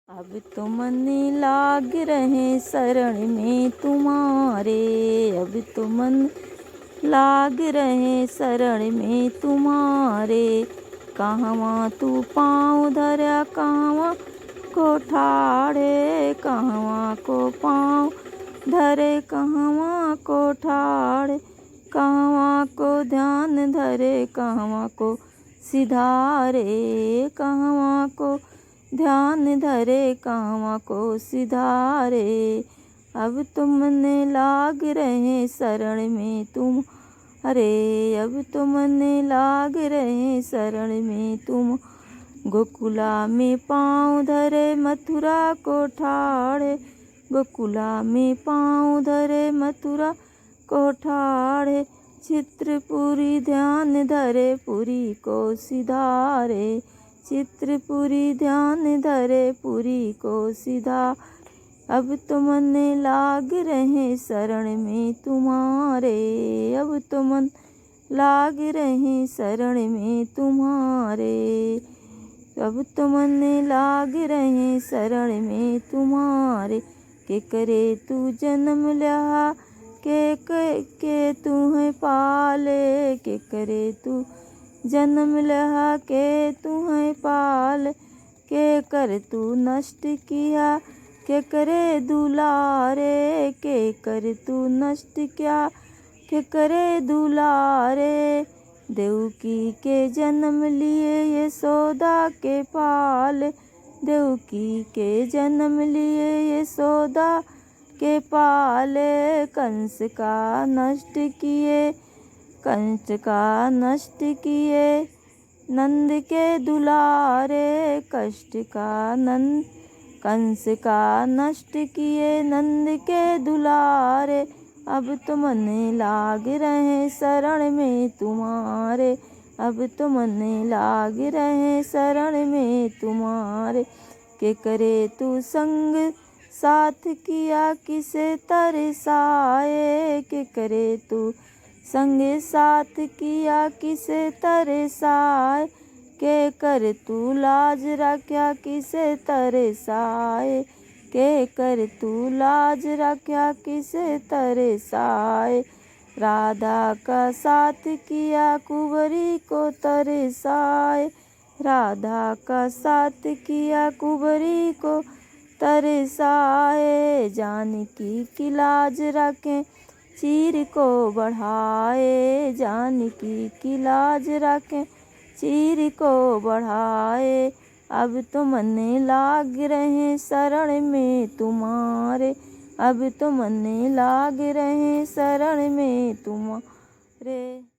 अब तो मन लाग रहे शरण में तुम्हारे। अब तो मन लाग रहे शरण में तुम्हारे। कहवा तू पाँव धरा कहवा को ठाड़े। कहवा को पाँव धरे कहवा को ठाड़े। कहवा को ध्यान धरे कहवा को सिधारे। कहवा को ध्यान धरे कहवा को सिधारे। अब तो मन लाग रहे शरण में तुम अरे। अब तो मन लाग रहे शरण में तुम। गोकुला में पाँव धरे मथुरा को ठाड़े। गोकुला में पाँव धरे मथुरा को ठाड़े। चित्रपुरी ध्यान धरे पुरी को सिधारे। चित्रपुरी ध्यान धरे पुरी को सिधा। अब तो मन लाग रहे शरण में तुम्हारे। अब तो मन लाग रहे शरण में तुम्हारे। अब तो मन लाग रहे शरण में तुम्हारे। के करे तू जन्म लिया के तुम्हें पाले। के करे तू जन्म लिया के तुम्हें पाल। के कर तू नष्ट किया के करे दुलारे। के कर तू नष्ट किया के करे दुलारे। देवकी के जन्म लिए यशोदा के पाल। देवकी के जन्म लिए यशोदा के पाले। कंस का नष्ट किए कंस का नष्ट किए नंद के दुलारे। कष्ट का नंद कंस का नष्ट किए नंद के दुलारे। अब तो मन लाग रहे शरण में तुम्हारे। अब तो मन लाग रहे शरण में तुम्हारे। के करे तू संग साथ किया किसे तरसाए। के करे तू संग साथ किया किसे तरसाए। के कर तू लाज रख्या किसे तरसाए। के कर तू लाज रख्या किसे तरसाए। राधा का साथ किया कुंवरी को तरसाए। राधा का साथ किया कुंवरी को तरसाए। जानकी की लाज रखें चीर को बढ़ाए। जानकी की लाज रखें चीर को बढ़ाए। अब तो मन लाग रहे शरण में तुम्हारे। अब तो मन लाग रहे शरण में तुम्हारे।